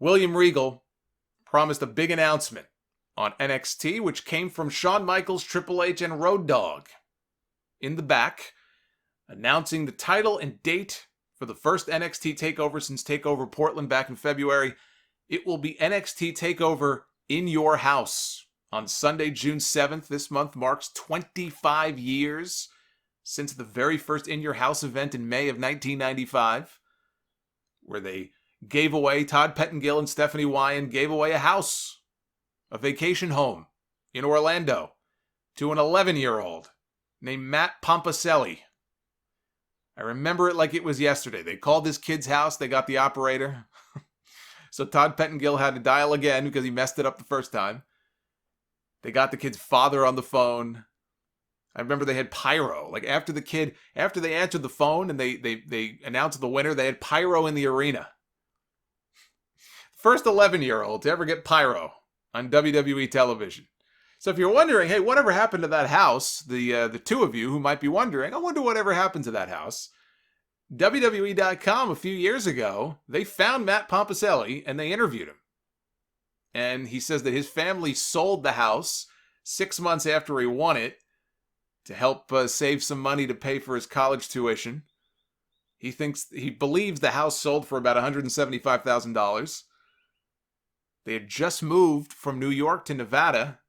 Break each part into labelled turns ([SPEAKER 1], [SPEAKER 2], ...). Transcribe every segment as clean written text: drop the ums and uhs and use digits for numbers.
[SPEAKER 1] William Regal promised a big announcement on NXT, which came from Shawn Michaels, Triple H, and Road Dogg. In the back, announcing the title and date for the first NXT Takeover since Takeover Portland back in February. It will be NXT Takeover in your house on Sunday, June 7th. This month marks 25 years since the very first In Your House event in May of 1995, where they gave away, Todd Pettengill and Stephanie Wyan gave away a house, a vacation home in Orlando to an 11-year-old named Matt Pompaselli. I remember it like it was yesterday. They called this kid's house. They got the operator. So Todd Pettengill had to dial again because he messed it up the first time. They got the kid's father on the phone. I remember they had pyro. Like after they answered the phone and they announced the winner, they had pyro in the arena. First 11-year-old to ever get pyro on WWE television. So if you're wondering, hey, whatever happened to that house? The two of you who might be wondering, I wonder whatever happened to that house. WWE.com a few years ago, they found Matt Pompaselli and they interviewed him. And he says that his family sold the house 6 months after he won it to help save some money to pay for his college tuition. He believes the house sold for about $175,000. They had just moved from New York to Nevada,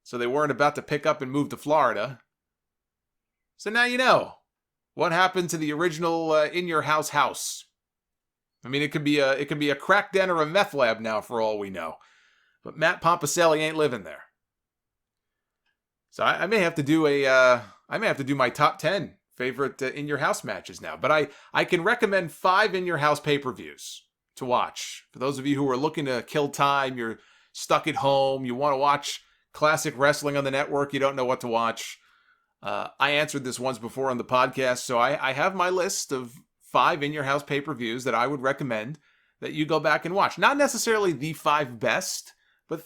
[SPEAKER 1] so they weren't about to pick up and move to Florida. So now you know what happened to the original In Your House house. I mean, it could be a crack den or a meth lab now for all we know. But Matt Pompaselli ain't living there. So I may have to do my top 10 favorite In Your House matches now. But I can recommend 5 In Your House pay-per-views to watch. For those of you who are looking to kill time, you're stuck at home, you want to watch classic wrestling on the network, you don't know what to watch. I answered this once before on the podcast, so I have my list of 5 In Your House pay-per-views that I would recommend that you go back and watch. Not necessarily the 5 best, but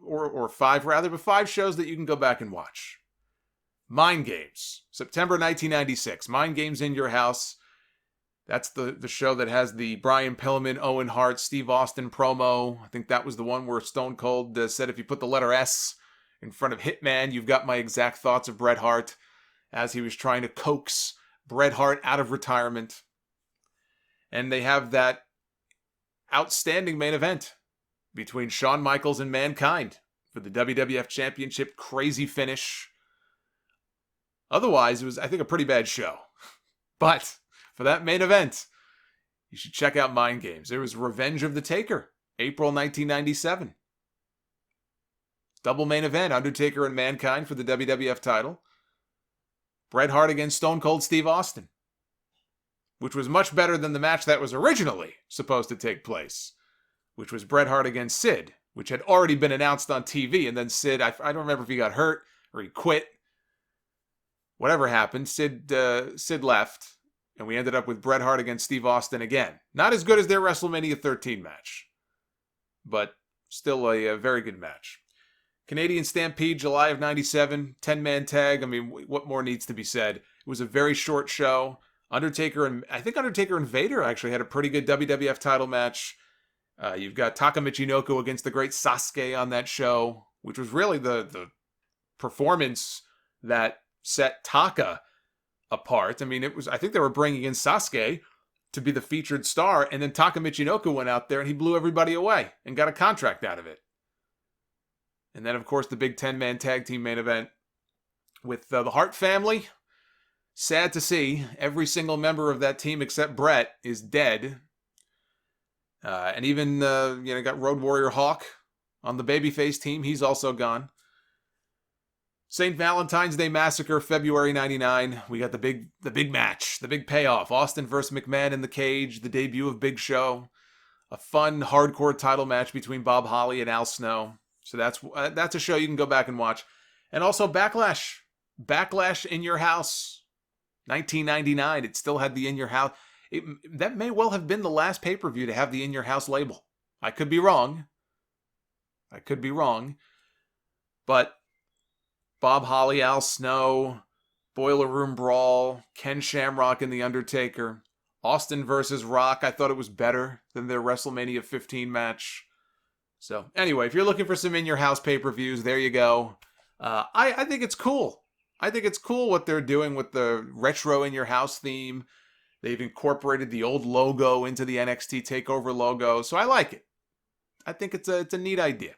[SPEAKER 1] or 5 rather, but 5 shows that you can go back and watch. Mind Games, September 1996. Mind Games In Your House. That's the show that has the Brian Pillman, Owen Hart, Steve Austin promo. I think that was the one where Stone Cold said if you put the letter S in front of Hitman, you've got my exact thoughts of Bret Hart as he was trying to coax Bret Hart out of retirement. And they have that outstanding main event between Shawn Michaels and Mankind for the WWF Championship. Crazy finish. Otherwise, it was, I think, a pretty bad show. But for that main event, you should check out Mind Games. There was Revenge of the Taker, April 1997. Double main event, Undertaker and Mankind for the WWF title. Bret Hart against Stone Cold Steve Austin, which was much better than the match that was originally supposed to take place, which was Bret Hart against Sid, which had already been announced on TV. And then Sid, I don't remember if he got hurt or he quit. Whatever happened, Sid left. And we ended up with Bret Hart against Steve Austin again. Not as good as their WrestleMania 13 match, but still a very good match. Canadian Stampede, July of 97, 10-man tag. I mean, what more needs to be said? It was a very short show. I think Undertaker and Vader actually had a pretty good WWF title match. You've got Taka Michinoku against the great Sasuke on that show, which was really the performance that set Taka apart. I mean, I think they were bringing in Sasuke to be the featured star, and then Taka Michinoku went out there and he blew everybody away and got a contract out of it. And then, of course, the big 10-man tag team main event with the Hart family. Sad to see, every single member of that team except Bret is dead. And even, got Road Warrior Hawk on the babyface team. He's also gone. St. Valentine's Day Massacre, February 99. We got the big match, the big payoff. Austin versus McMahon in the cage, the debut of Big Show. A fun, hardcore title match between Bob Holly and Al Snow. So that's a show you can go back and watch. And also Backlash. Backlash In Your House. 1999. It still had the In Your House. That may well have been the last pay-per-view to have the In Your House label. I could be wrong. But Bob Holly, Al Snow, Boiler Room Brawl, Ken Shamrock and The Undertaker, Austin versus Rock, I thought it was better than their WrestleMania 15 match. So anyway, if you're looking for some in-your-house pay-per-views, there you go. I think it's cool. I think it's cool what they're doing with the retro in-your-house theme. They've incorporated the old logo into the NXT Takeover logo, so I like it. I think it's a neat idea.